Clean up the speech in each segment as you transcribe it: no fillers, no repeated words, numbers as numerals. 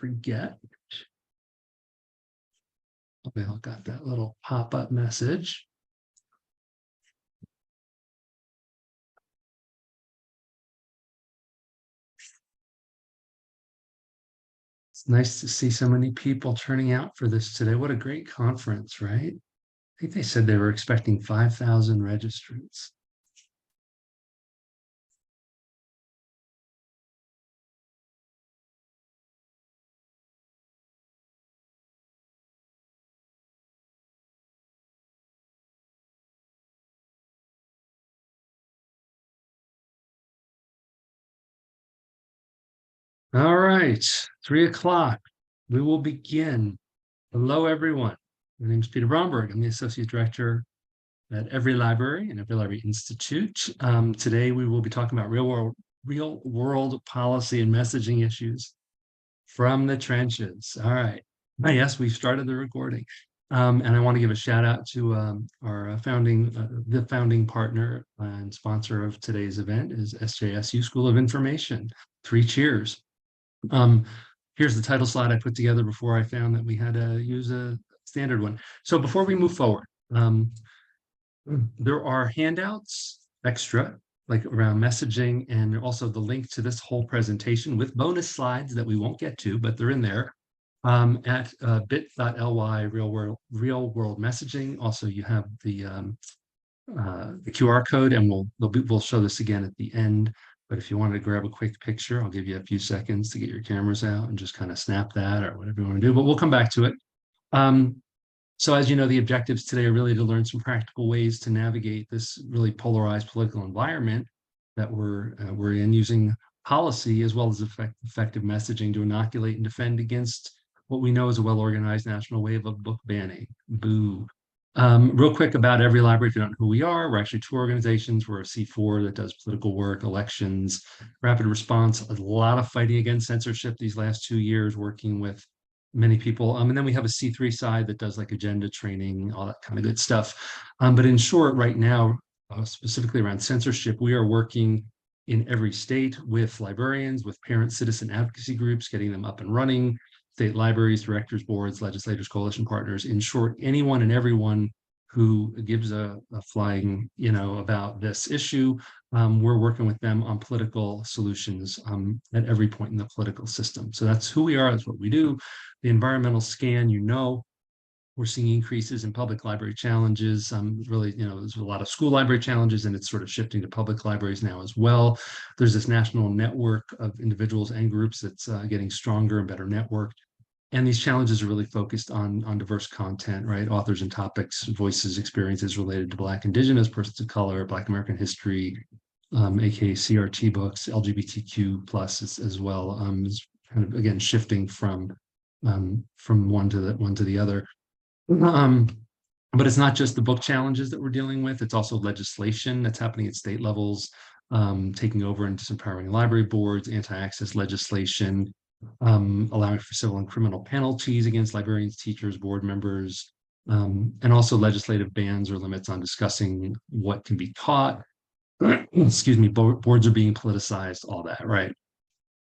forget. We all got that little pop-up message. It's nice to see so many people turning out for this today. What a great conference, right? I think they said they were expecting 5,000 registrants. All right, 3 o'clock. We will begin. Hello, everyone. My name is Peter Bromberg. I'm the Associate Director at EveryLibrary and EveryLibrary Institute. Today, we will be talking about real world policy and messaging issues from the trenches. All right. Yes, we've started the recording. And I want to give a shout out to our the founding partner and sponsor of today's event is SJSU School of Information. 3 cheers. Here's the title slide I put together before I found that we had to use a standard one. So before we move forward, there are handouts extra, like around messaging, and also the link to this whole presentation with bonus slides that we won't get to, but they're in there at bit.ly real world messaging. Also, you have the QR code, and we'll show this again at the end. But if you wanted to grab a quick picture, I'll give you a few seconds to get your cameras out and just kind of snap that or whatever you want to do, but we'll come back to it. So as you know, the objectives today are really to learn some practical ways to navigate this really polarized political environment that we're in, using policy as well as effective messaging to inoculate and defend against what we know is a well-organized national wave of book banning. Boo. Real quick about EveryLibrary, if you don't know who we are, we're actually 2 organizations. We're a C4 that does political work, elections, rapid response, a lot of fighting against censorship these last 2 years, working with many people. And then we have a C3 side that does like agenda training, all that kind of good stuff. But in short, right now, specifically around censorship, we are working in every state with librarians, with parent citizen advocacy groups, getting them up and running, state libraries, directors boards, legislators, coalition partners. In short, anyone and everyone who gives a flying, about this issue, we're working with them on political solutions at every point in the political system. So that's who we are, that's what we do. The environmental scan, we're seeing increases in public library challenges. Really, there's a lot of school library challenges, and it's sort of shifting to public libraries now as well. There's this national network of individuals and groups that's getting stronger and better networked. And these challenges are really focused on diverse content, right? Authors and topics, voices, experiences related to Black, Indigenous, persons of color, Black American history, aka CRT books, LGBTQ plus as well. Is kind of, again, shifting from one to the other. But it's not just the book challenges that we're dealing with. It's also legislation that's happening at state levels, taking over into empowering library boards, anti-access legislation, allowing for civil and criminal penalties against librarians, teachers, board members, and also legislative bans or limits on discussing what can be taught. Excuse me, boards are being politicized, all that, right?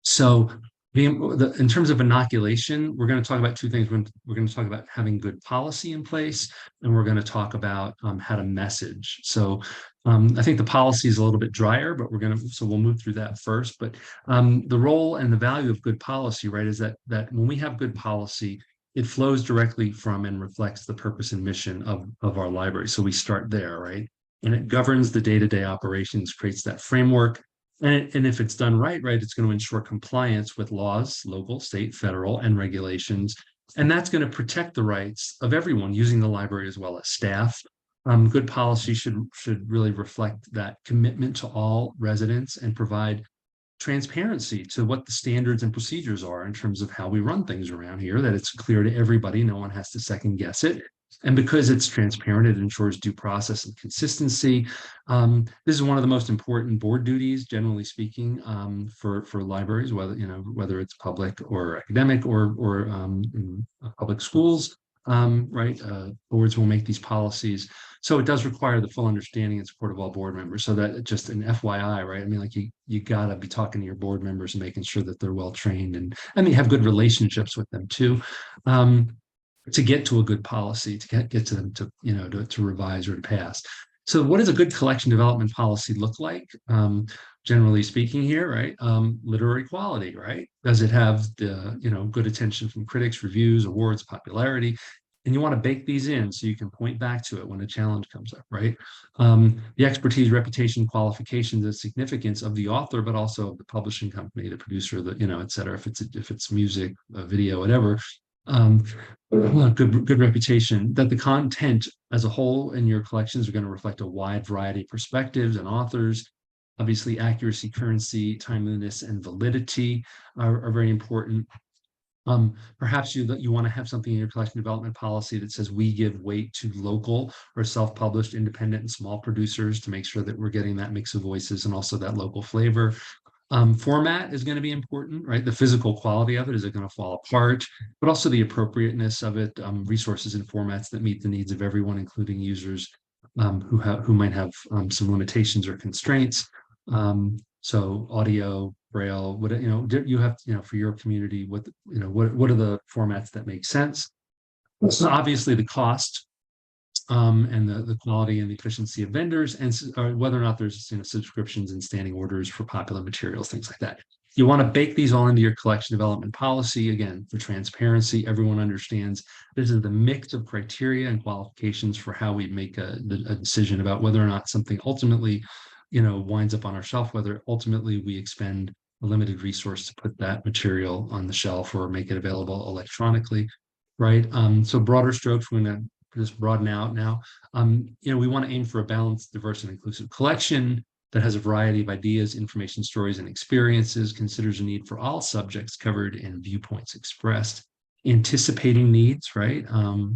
So in terms of inoculation, we're going to talk about 2 things. We're going to talk about having good policy in place, and we're going to talk about how to message. So I think the policy is a little bit drier, but so we'll move through that first. But the role and the value of good policy, right, is that when we have good policy, it flows directly from and reflects the purpose and mission of our library. So we start there, right? And it governs the day-to-day operations, creates that framework. And if it's done right, it's going to ensure compliance with laws, local, state, federal, and regulations. And that's going to protect the rights of everyone using the library as well as staff. Good policy should really reflect that commitment to all residents and provide transparency to what the standards and procedures are in terms of how we run things around here, that it's clear to everybody, no one has to second guess it. And because it's transparent, it ensures due process and consistency. This is one of the most important board duties, generally speaking, for libraries, whether it's public or academic or in public schools. right? Boards will make these policies. So it does require the full understanding and support of all board members. So that just an FYI, right? I mean, like you gotta be talking to your board members and making sure that they're well trained and have good relationships with them too. Um, to get to a good policy, to get to them to, to revise or to pass. So what does a good collection development policy look like? Generally speaking here, right? Literary quality, right? Does it have the, good attention from critics, reviews, awards, popularity? And you want to bake these in so you can point back to it when a challenge comes up, right? The expertise, reputation, qualifications, and significance of the author, but also of the publishing company, the producer, the, et cetera. If it's music, video, whatever, um, good reputation, that the content as a whole in your collections are going to reflect a wide variety of perspectives and authors. Obviously, accuracy, currency, timeliness, and validity are very important. Perhaps you want to have something in your collection development policy that says we give weight to local or self-published, independent, and small producers to make sure that we're getting that mix of voices and also that local flavor. Format is going to be important, right? The physical quality of it, is it going to fall apart? But also the appropriateness of it, resources and formats that meet the needs of everyone, including users who might have some limitations or constraints. So audio, braille, what you have, for your community, what are the formats that make sense? So obviously the cost and the quality and the efficiency of vendors, and whether or not there's subscriptions and standing orders for popular materials, things like that. You want to bake these all into your collection development policy, again, for transparency. Everyone understands this is the mix of criteria and qualifications for how we make a decision about whether or not something ultimately, winds up on our shelf, whether ultimately we expend a limited resource to put that material on the shelf or make it available electronically, right? So broader strokes, we're going to just broaden out now. We want to aim for a balanced, diverse, and inclusive collection that has a variety of ideas, information, stories, and experiences, considers a need for all subjects covered and viewpoints expressed, anticipating needs, right?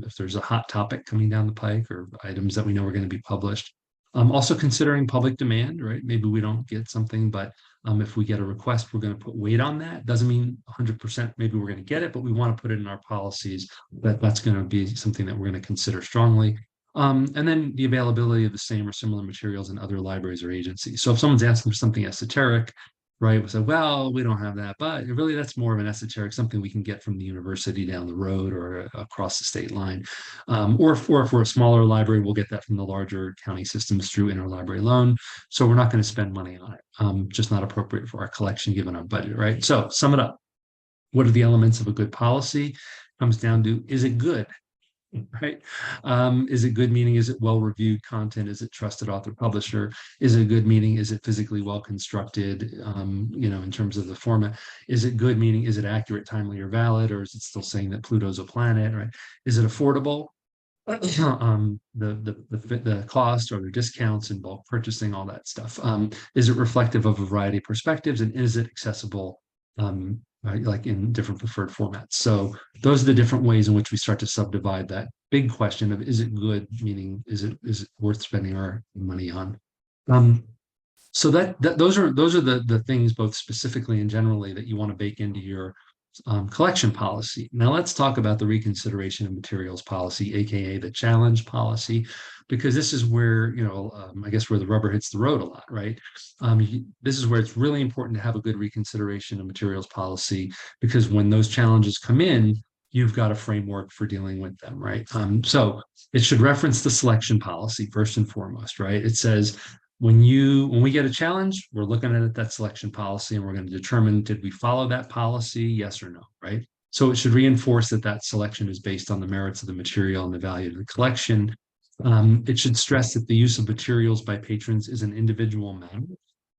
If there's a hot topic coming down the pike or items that we know are going to be published. Also considering public demand, right? Maybe we don't get something, but if we get a request, we're going to put weight on that. Doesn't mean 100% maybe we're going to get it, but we want to put it in our policies that that's going to be something that we're going to consider strongly. And then the availability of the same or similar materials in other libraries or agencies. So if someone's asking for something esoteric, right, we say, well, we don't have that, but really that's more of an esoteric, something we can get from the university down the road or across the state line. Or if we're a smaller library, we'll get that from the larger county systems through interlibrary loan. So we're not going to spend money on it. Just not appropriate for our collection given our budget, right? So sum it up. What are the elements of a good policy? Comes down to, is it good? Right? Is it good meaning, is it well-reviewed content? Is it trusted author publisher? Is it good meaning, is it physically well constructed, in terms of the format? Is it good meaning, is it accurate, timely, or valid? Or is it still saying that Pluto's a planet, right? Is it affordable? The cost or the discounts in bulk purchasing, all that stuff. Is it reflective of a variety of perspectives, and is it accessible right, like in different preferred formats? So those are the different ways in which we start to subdivide that big question of, is it good, meaning is it worth spending our money on? So those are the things, both specifically and generally, that you want to bake into your collection policy. Now let's talk about the reconsideration of materials policy, aka the challenge policy, because this is where, I guess where the rubber hits the road a lot, right? This is where it's really important to have a good reconsideration of materials policy, because when those challenges come in, you've got a framework for dealing with them, right? So it should reference the selection policy first and foremost, right? It says, when we get a challenge, we're looking at that selection policy and we're going to determine, did we follow that policy, yes or no, right? So it should reinforce that selection is based on the merits of the material and the value of the collection. It should stress that the use of materials by patrons is an individual matter.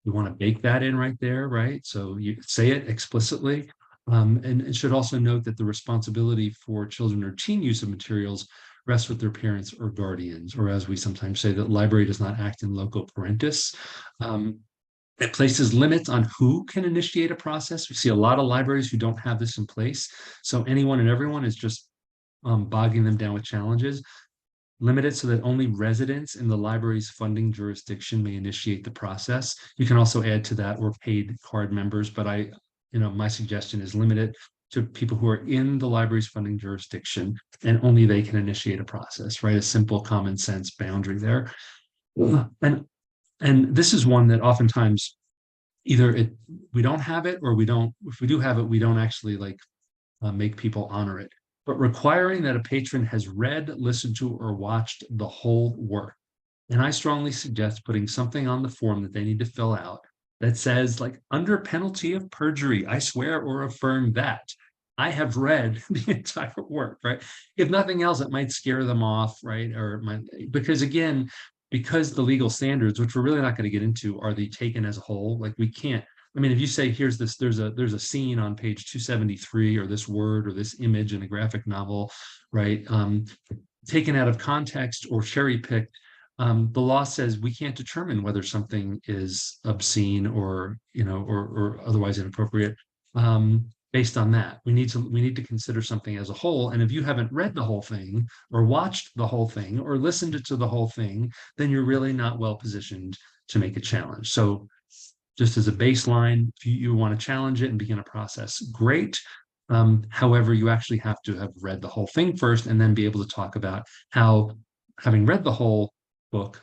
You want to bake that in right there, right? So you say it explicitly. And it should also note that the responsibility for children or teen use of materials rests with their parents or guardians, or as we sometimes say, that library does not act in loco parentis. It places limits on who can initiate a process. We see a lot of libraries who don't have this in place. So anyone and everyone is just bogging them down with challenges. Limit it so that only residents in the library's funding jurisdiction may initiate the process. You can also add to that, or paid card members, but my suggestion is limit it to people who are in the library's funding jurisdiction, and only they can initiate a process, right? A simple common sense boundary there. And this is one that oftentimes either we don't have it, or we don't, if we do have it, we don't actually like make people honor it. But requiring that a patron has read, listened to, or watched the whole work. And I strongly suggest putting something on the form that they need to fill out that says, like, under penalty of perjury, I swear or affirm that I have read the entire work, right? If nothing else, it might scare them off, right? Or it might, because again, because the legal standards, which we're really not going to get into, are they taken as a whole? Like, we can't. I mean, if you say, here's this, there's a scene on page 273, or this word or this image in a graphic novel, right? Taken out of context or cherry picked, the law says we can't determine whether something is obscene or, or otherwise inappropriate based on that. We need to consider something as a whole. And if you haven't read the whole thing, or watched the whole thing, or listened to the whole thing, then you're really not well positioned to make a challenge. So just as a baseline, if you want to challenge it and begin a process, great. However, you actually have to have read the whole thing first, and then be able to talk about how, having read the whole book,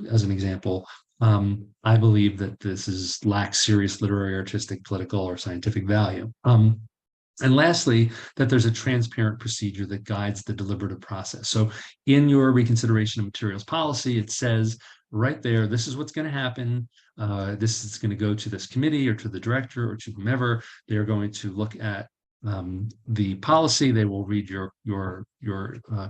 as an example, I believe that this lacks serious literary, artistic, political, or scientific value. And lastly, that there's a transparent procedure that guides the deliberative process. So in your reconsideration of materials policy, it says right there, this is what's going to happen. This is going to go to this committee, or to the director, or to whomever. They're going to look at the policy. They will read your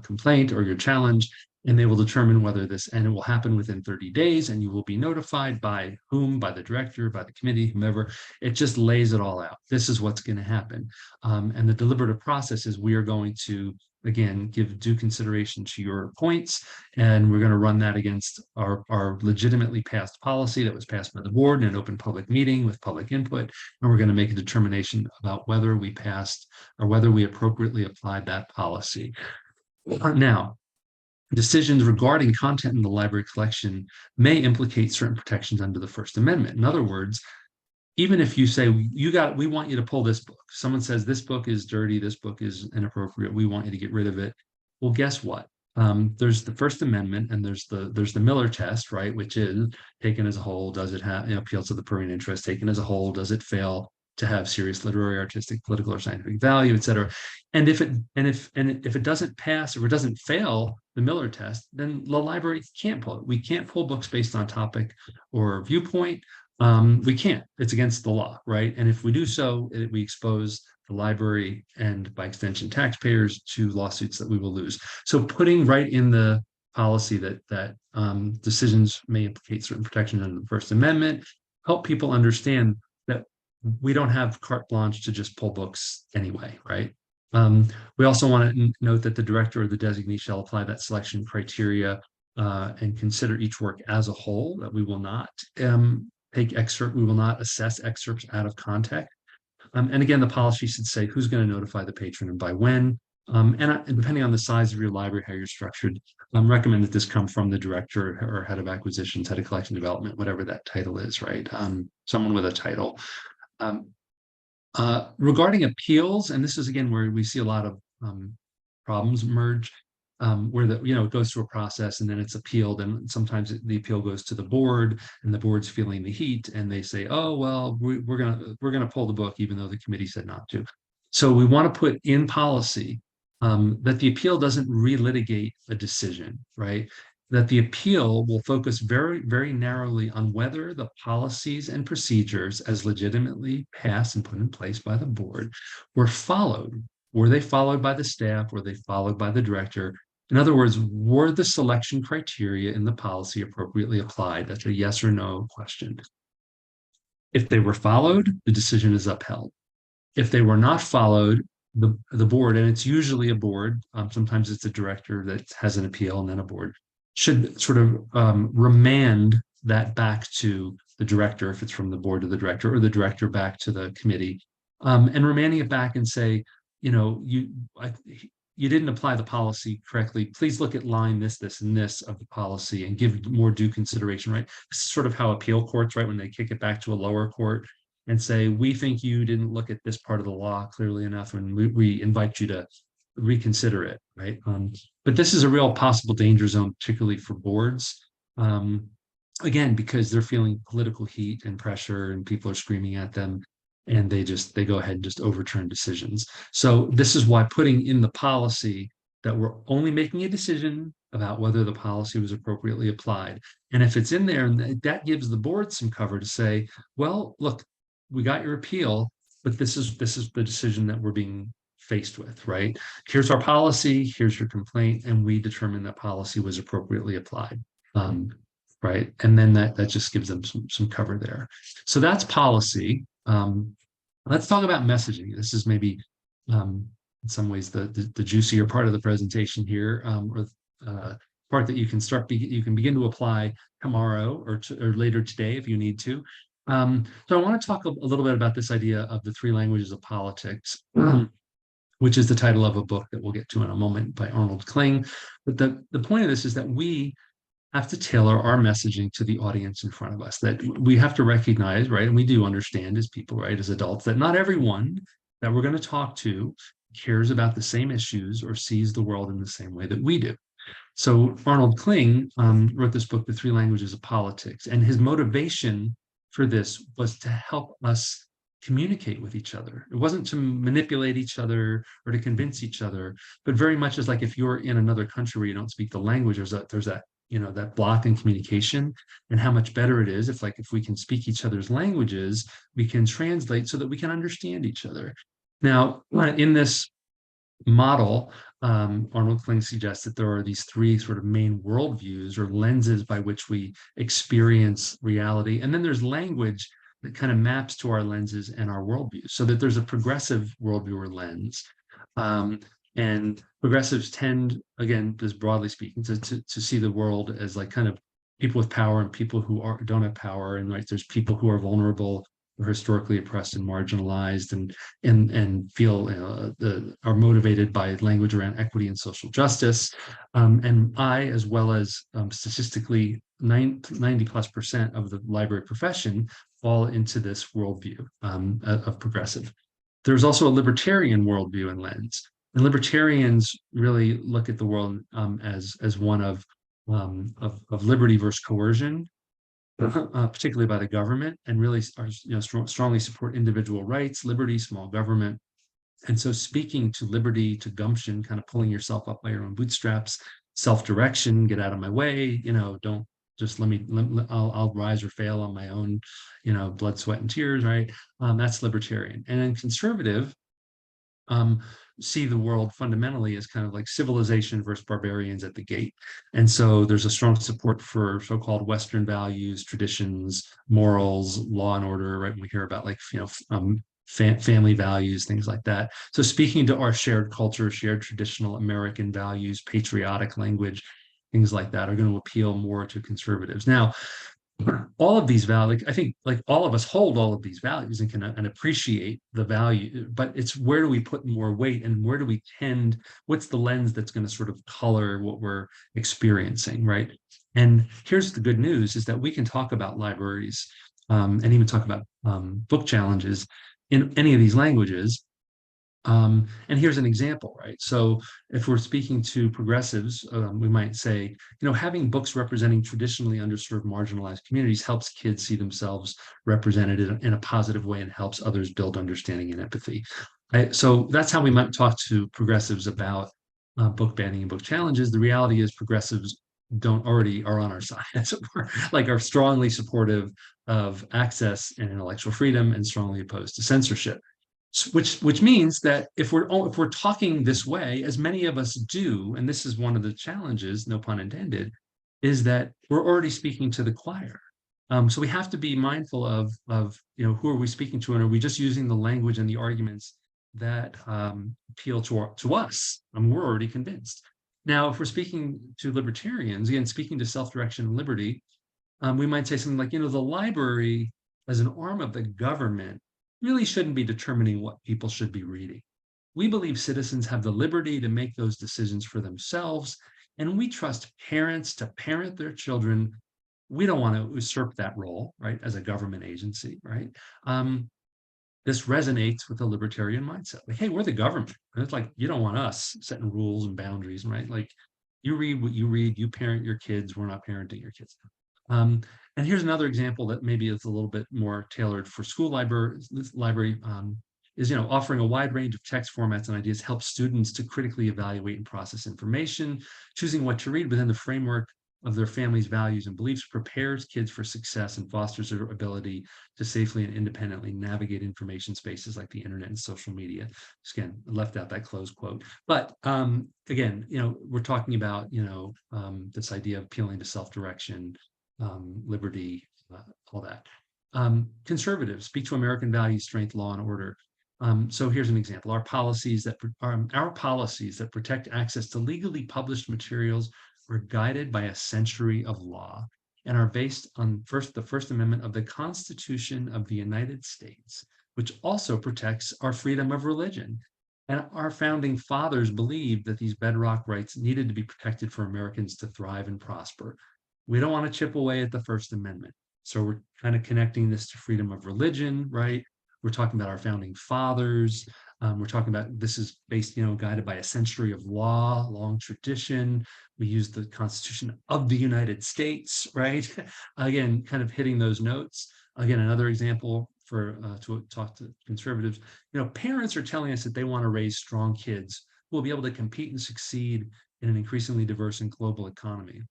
complaint or your challenge, and they will determine whether this, and it will happen within 30 days, and you will be notified by whom, by the director, by the committee, whomever. It just lays it all out. This is what's going to happen. And the deliberative process is, we are going to, again, give due consideration to your points, and we're going to run that against our legitimately passed policy that was passed by the board in an open public meeting with public input, and we're going to make a determination about whether we passed, or whether we appropriately applied that policy. Now, decisions regarding content in the library collection may implicate certain protections under the First Amendment. In other words, even if you say, we want you to pull this book. Someone says, this book is dirty, this book is inappropriate, we want you to get rid of it. Well, guess what? There's the First Amendment, and there's the Miller test, right? Which is, taken as a whole, does it have, appeal to the prurient interest? Taken as a whole, does it fail to have serious literary, artistic, political, or scientific value, et cetera? And if it doesn't pass, or it doesn't fail the Miller test, then the library can't pull it. We can't pull books based on topic or viewpoint. We can't. It's against the law, right? And if we do so, we expose the library, and by extension taxpayers, to lawsuits that we will lose. So putting right in the policy that decisions may implicate certain protections under the First Amendment, help people understand that we don't have carte blanche to just pull books anyway, right? We also want to note that the director or the designee shall apply that selection criteria and consider each work as a whole, that we will not we will not assess excerpts out of context. And again, the policy should say who's going to notify the patron and by when. And depending on the size of your library, how you're structured, recommend that this come from the director, or head of acquisitions, head of collection development, whatever that title is, right? Someone with a title. Regarding appeals, and this is again where we see a lot of problems emerge, where it goes through a process, and then it's appealed, and sometimes the appeal goes to the board, and the board's feeling the heat, and they say, oh well, we're gonna pull the book even though the committee said not to. So we want to put in policy that the appeal doesn't relitigate a decision, right? That the appeal will focus very, very narrowly on whether the policies and procedures, as legitimately passed and put in place by the board, were followed. Were they followed by the staff? Were they followed by the director? In other words, were the selection criteria in the policy appropriately applied? That's a yes or no question. If they were followed, the decision is upheld. If they were not followed, the board, and it's usually a board, sometimes it's a director that has an appeal, and then a board, should sort of remand that back to the director, if it's from the board to the director, or the director back to the committee, and remanding it back and say, you didn't apply the policy correctly. Please look at line this, and this of the policy, and give more due consideration, right? This is sort of how appeal courts, right, when they kick it back to a lower court, and say, we think you didn't look at this part of the law clearly enough, and we invite you to reconsider it, right? But this is a real possible danger zone, particularly for boards. Um, Again, because they're feeling political heat and pressure and people are screaming at them, and they go ahead and just overturn decisions. So this is why putting in the policy that we're only making a decision about whether the policy was appropriately applied. And if it's in there, and that gives the board some cover to say, well, look, we got your appeal, but this is the decision that we're being faced with, right? Here's our policy, here's your complaint, and we determined that policy was appropriately applied. Right. And then that just gives them some cover there. So that's policy. Let's talk about messaging. This is maybe in some ways the juicier part of the presentation here, or part that you can begin to apply tomorrow or later today if you need to. So I want to talk a little bit about this idea of the three languages of politics, which is the title of a book that we'll get to in a moment by Arnold Kling. But the point of this is that we have to tailor our messaging to the audience in front of us, that we have to recognize, right? And we do understand as people, right, as adults, that not everyone that we're going to talk to cares about the same issues or sees the world in the same way that we do. So Arnold Kling wrote this book, The Three Languages of Politics, and his motivation for this was to help us communicate with each other. It wasn't to manipulate each other or to convince each other, but very much as like if you're in another country where you don't speak the language, there's that that block in communication, and how much better it is if we can speak each other's languages, we can translate so that we can understand each other. Now, in this model, Arnold Kling suggests that there are these three sort of main worldviews or lenses by which we experience reality. And then there's language that kind of maps to our lenses and our worldviews, so that there's a progressive worldview or lens. And progressives tend, again, just broadly speaking, to see the world as like kind of people with power and people who don't have power. And right, there's people who are vulnerable, or historically oppressed and marginalized, and feel are motivated by language around equity and social justice. And I, as well as statistically 90+% of the library profession, fall into this worldview of progressive. There's also a libertarian worldview and lens. And libertarians really look at the world as one of liberty versus coercion, particularly by the government, and really strongly support individual rights, liberty, small government. And so speaking to liberty, to gumption, kind of pulling yourself up by your own bootstraps, self-direction, get out of my way, don't just I'll rise or fail on my own, blood, sweat, and tears, right? That's libertarian. And then conservative see the world fundamentally as kind of like civilization versus barbarians at the gate. And so there's a strong support for so-called Western values, traditions, morals, law and order, right? We hear about family values, things like that. So speaking to our shared culture, shared traditional American values, patriotic language, things like that are going to appeal more to conservatives. Now, all of these values, I think, like all of us hold all of these values and can appreciate the value, but it's where do we put more weight, and where do we tend, what's the lens that's going to sort of color what we're experiencing, right? And here's the good news, is that we can talk about libraries and even talk about book challenges in any of these languages. And here's an example, right? So if we're speaking to progressives, we might say, having books representing traditionally underserved, marginalized communities helps kids see themselves represented in a positive way and helps others build understanding and empathy. So that's how we might talk to progressives about book banning and book challenges. The reality is progressives are on our side, as it were, like are strongly supportive of access and intellectual freedom and strongly opposed to censorship. Which means that if we're talking this way, as many of us do, and this is one of the challenges, no pun intended, is that we're already speaking to the choir. So we have to be mindful of who are we speaking to, and are we just using the language and the arguments that appeal to us? We're already convinced. Now, if we're speaking to libertarians, again, speaking to self-direction and liberty, we might say something like, the library as an arm of the government really shouldn't be determining what people should be reading. We believe citizens have the liberty to make those decisions for themselves, and we trust parents to parent their children. We don't want to usurp that role, right, as a government agency, right? this resonates with the libertarian mindset. Like, hey, we're the government. And it's like, you don't want us setting rules and boundaries, right? Like, you read what you read, you parent your kids, we're not parenting your kids. Um, and here's another example that maybe is a little bit more tailored for school libraries. This library is, offering a wide range of text formats and ideas help students to critically evaluate and process information, choosing what to read within the framework of their family's values and beliefs prepares kids for success and fosters their ability to safely and independently navigate information spaces like the internet and social media. Again, I left out that close quote. But again, we're talking about, this idea of appealing to self-direction, liberty, all that. Conservatives speak to American values, strength, law, and order. So here's an example. Our policies that protect access to legally published materials are guided by a century of law and are based on the First Amendment of the Constitution of the United States, which also protects our freedom of religion. And our founding fathers believed that these bedrock rights needed to be protected for Americans to thrive and prosper. We don't want to chip away at the First Amendment. So we're kind of connecting this to freedom of religion, right? We're talking about our founding fathers. We're talking about this is based, guided by a century of law, long tradition. We use the Constitution of the United States, right? Again, kind of hitting those notes. Again, another example for to talk to conservatives. Parents are telling us that they want to raise strong kids who will be able to compete and succeed in an increasingly diverse and global economy.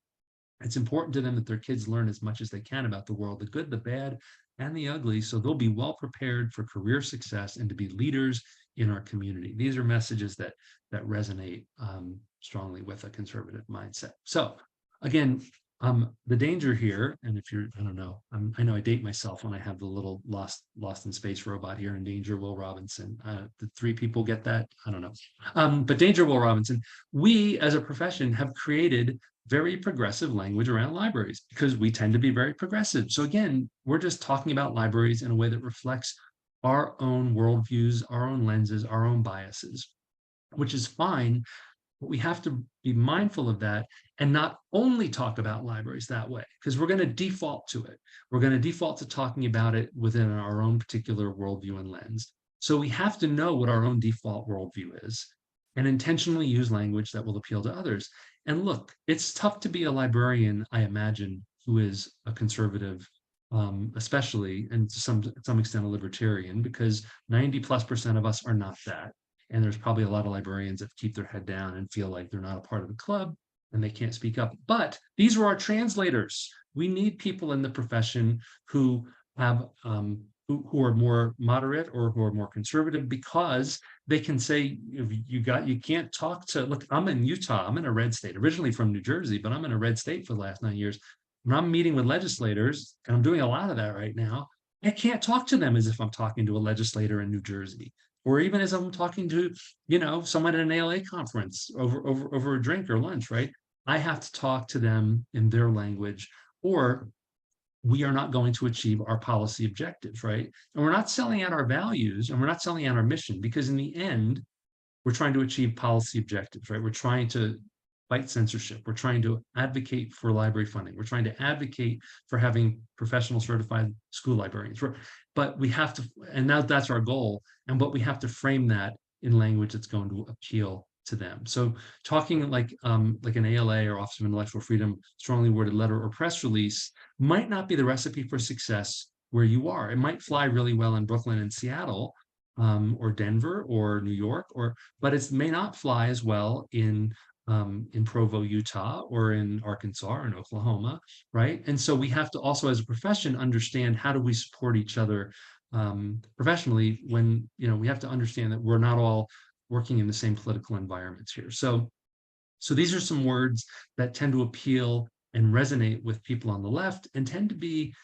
It's important to them that their kids learn as much as they can about the world, the good, the bad, and the ugly, so they'll be well prepared for career success and to be leaders in our community. These are messages that resonate strongly with a conservative mindset. So again, the danger here, and if you're, I don't know, I know I date myself when I have the little Lost in Space robot here in Danger, Will Robinson. The three people get that? I don't know. But Danger, Will Robinson, we as a profession have created very progressive language around libraries because we tend to be very progressive. So again, we're just talking about libraries in a way that reflects our own worldviews, our own lenses, our own biases, which is fine. But we have to be mindful of that and not only talk about libraries that way, because we're going to default to it. We're going to default to talking about it within our own particular worldview and lens. So we have to know what our own default worldview is and intentionally use language that will appeal to others. And look, it's tough to be a librarian, I imagine, who is a conservative, especially, and to some extent a libertarian, because 90+% of us are not that. And there's probably a lot of librarians that keep their head down and feel like they're not a part of the club and they can't speak up. But these are our translators. We need people in the profession who have who are more moderate or who are more conservative, because they can say, you can't talk to, look, I'm in Utah, I'm in a red state, originally from New Jersey, but I'm in a red state for the last 9 years. When I'm meeting with legislators, and I'm doing a lot of that right now, I can't talk to them as if I'm talking to a legislator in New Jersey, or even as I'm talking to, someone at an ALA conference over a drink or lunch, right? I have to talk to them in their language, or we are not going to achieve our policy objectives, right? And we're not selling out our values and we're not selling out our mission, because in the end, we're trying to achieve policy objectives, right? We're trying to fight censorship. We're trying to advocate for library funding. We're trying to advocate for having professional certified school librarians. But we have to, and now that's our goal. And but we have to frame that in language that's going to appeal to them. So talking like an ALA or Office of Intellectual Freedom strongly worded letter or press release might not be the recipe for success where you are. It might fly really well in Brooklyn and Seattle, or Denver or New York, but it may not fly as well in Provo, Utah, or in Arkansas or in Oklahoma, right? And so we have to also, as a profession, understand how do we support each other professionally when, we have to understand that we're not all working in the same political environments here. So these are some words that tend to appeal and resonate with people on the left and tend to be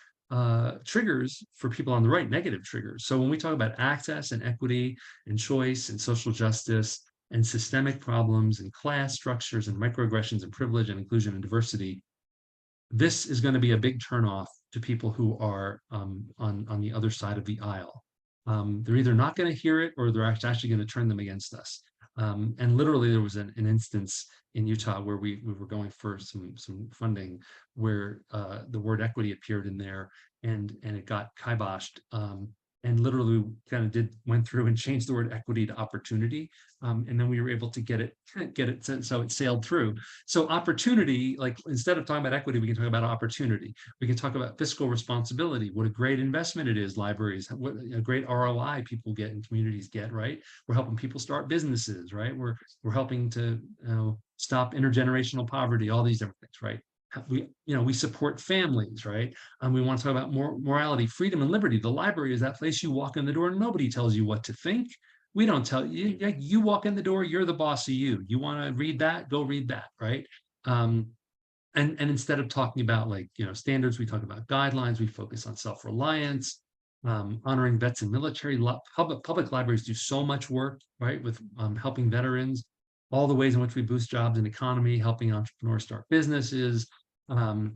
triggers for people on the right, negative triggers. So when we talk about access and equity and choice and social justice and systemic problems and class structures and microaggressions and privilege and inclusion and diversity, this is going to be a big turnoff to people who are on the other side of the aisle. They're either not going to hear it or they're actually going to turn them against us. And literally there was an instance in Utah where we were going for some funding where the word equity appeared in there and it got kiboshed and literally kind of went through and changed the word equity to opportunity. And then we were able to get it so it sailed through. So opportunity, like instead of talking about equity, we can talk about opportunity. We can talk about fiscal responsibility, what a great investment it is, libraries, what a great ROI people get and communities get, right? We're helping people start businesses, right? We're helping to stop intergenerational poverty, all these different things, right? We support families, right? We want to talk about morality, freedom, and liberty. The library is that place you walk in the door and nobody tells you what to think. We don't tell you. You walk in the door, you're the boss of you. You want to read that? Go read that, right? Um, and instead of talking about like standards, we talk about guidelines. We focus on self-reliance, honoring vets and military. Public libraries do so much work, right, with helping veterans, all the ways in which we boost jobs and economy, helping entrepreneurs start businesses, um,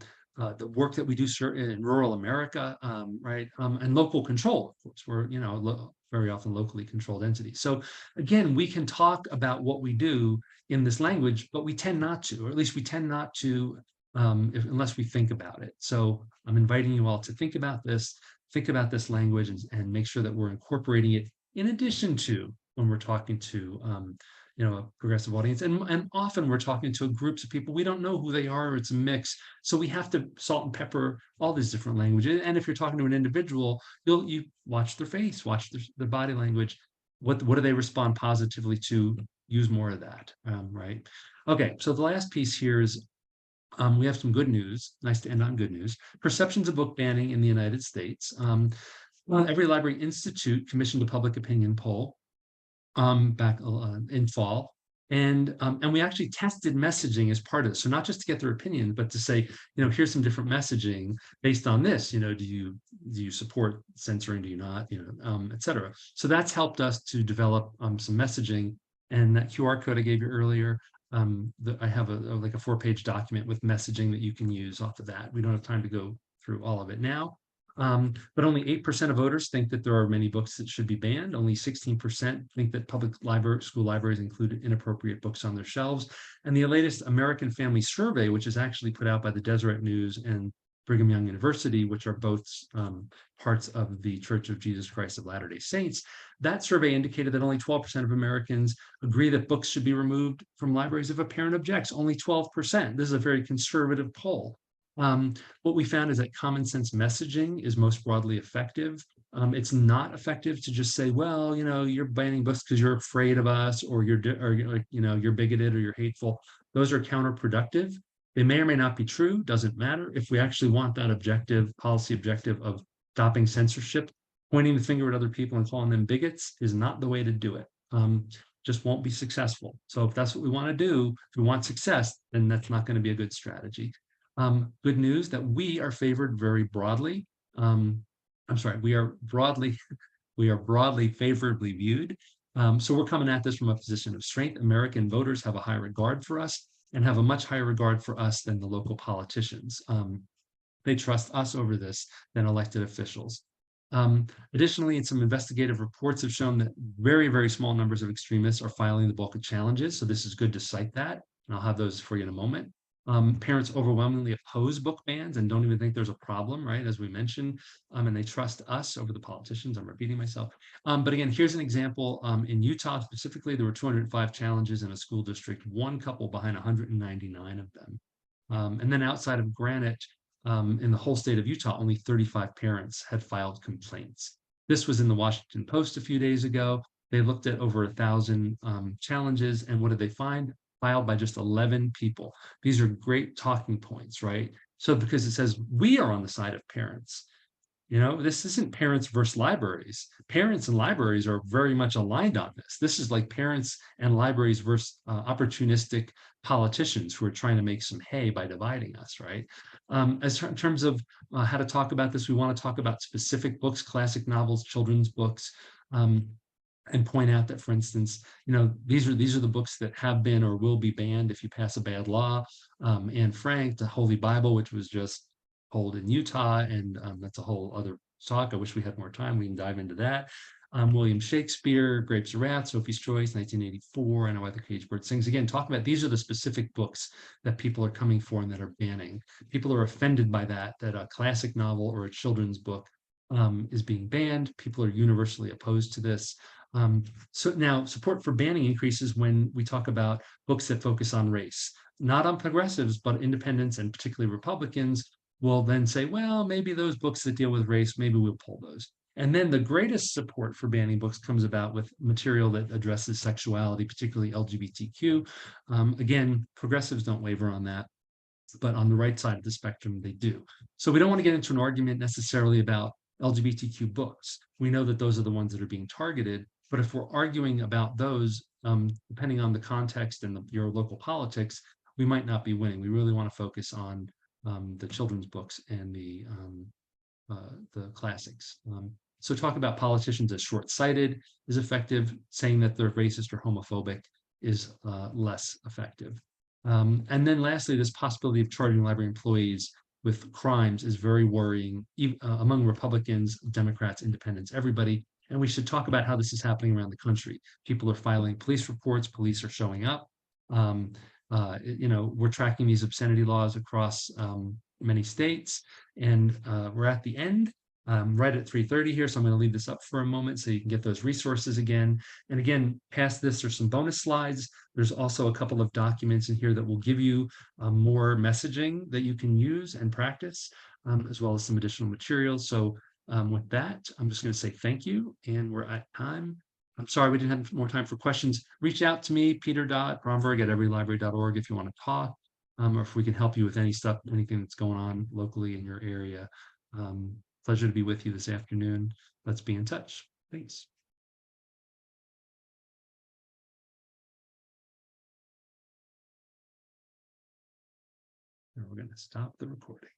the work that we do in rural America, right, and local control. Of course, we're very often locally controlled entities. So again, we can talk about what we do in this language, but we tend not to, or at least we tend not to unless we think about it. So I'm inviting you all to think about this language, and make sure that we're incorporating it in addition to when we're talking to a progressive audience. And often we're talking to groups of people, we don't know who they are, it's a mix. So we have to salt and pepper all these different languages. And if you're talking to an individual, you watch their face, watch their body language. What do they respond positively to? Use more of that, right? Okay, so the last piece here is we have some good news. Nice to end on good news. Perceptions of book banning in the United States. EveryLibrary Institute commissioned a public opinion poll back in fall. And we actually tested messaging as part of this. So not just to get their opinion, but to say, here's some different messaging based on this. Do you support censoring? Do you not? Et cetera. So that's helped us to develop some messaging. And that QR code I gave you earlier, I have like a 4-page document with messaging that you can use off of that. We don't have time to go through all of it now. But only 8% of voters think that there are many books that should be banned. Only 16% think that school libraries include inappropriate books on their shelves. And the latest American Family Survey, which is actually put out by the Deseret News and Brigham Young University, which are both parts of the Church of Jesus Christ of Latter-day Saints, that survey indicated that only 12% of Americans agree that books should be removed from libraries if a parent objects. Only 12%. This is a very conservative poll. What we found is that common sense messaging is most broadly effective. It's not effective to just say, well, you're banning books because you're afraid of us, or you're bigoted or you're hateful. Those are counterproductive. They may or may not be true, doesn't matter. If we actually want that policy objective of stopping censorship, pointing the finger at other people and calling them bigots is not the way to do it. Just won't be successful. So if that's what we want to do, if we want success, then that's not going to be a good strategy. Good news that we are favored very broadly. We are broadly favorably viewed. So we're coming at this from a position of strength. American voters have a high regard for us, and have a much higher regard for us than the local politicians. They trust us over this than elected officials. Additionally, some investigative reports have shown that very, very small numbers of extremists are filing the bulk of challenges. So this is good to cite that, and I'll have those for you in a moment. Parents overwhelmingly oppose book bans and don't even think there's a problem, right? As we mentioned, and they trust us over the politicians. I'm repeating myself. But again, here's an example. In Utah specifically, there were 205 challenges in a school district, one couple behind 199 of them. And then outside of Granite, in the whole state of Utah, only 35 parents had filed complaints. This was in the Washington Post a few days ago. They looked at over 1,000 challenges, and what did they find? Filed by just 11 people. These are great talking points, right? So because it says we are on the side of parents, this isn't parents versus libraries. Parents and libraries are very much aligned on this. This is like parents and libraries versus opportunistic politicians who are trying to make some hay by dividing us, right? In terms of how to talk about this, we want to talk about specific books, classic novels, children's books, and point out that, for instance, these are the books that have been or will be banned if you pass a bad law. Anne Frank, the Holy Bible, which was just pulled in Utah, and that's a whole other talk. I wish we had more time. We can dive into that. William Shakespeare, Grapes of Wrath, Sophie's Choice, 1984, I Know Why the Caged Bird Sings. Again, talk about these are the specific books that people are coming for and that are banning. People are offended by that a classic novel or a children's book is being banned. People are universally opposed to this. So now support for banning increases when we talk about books that focus on race, not on progressives, but independents and particularly Republicans will then say, well, maybe those books that deal with race, maybe we'll pull those. And then the greatest support for banning books comes about with material that addresses sexuality, particularly LGBTQ. Again, progressives don't waver on that, but on the right side of the spectrum, they do. So we don't want to get into an argument necessarily about LGBTQ books. We know that those are the ones that are being targeted, but if we're arguing about those, depending on the context and your local politics, we might not be winning. We really want to focus on the children's books and the classics. So talk about politicians as short-sighted is effective, saying that they're racist or homophobic is less effective. And then lastly, this possibility of charging library employees with crimes is very worrying among Republicans, Democrats, independents, everybody. And we should talk about how this is happening around the country. People are filing police reports, police are showing up. We're tracking these obscenity laws across many states, and we're at the end, right at 3:30 here, so I'm going to leave this up for a moment so you can get those resources again. And again, past this, there's some bonus slides. There's also a couple of documents in here that will give you more messaging that you can use and practice, as well as some additional materials. So with that, I'm just going to say thank you, and we're at time. I'm sorry we didn't have more time for questions. Reach out to me, peter.bromberg@everylibrary.org, if you want to talk, or if we can help you with any stuff, anything that's going on locally in your area. Pleasure to be with you this afternoon. Let's be in touch. Thanks. And we're going to stop the recording.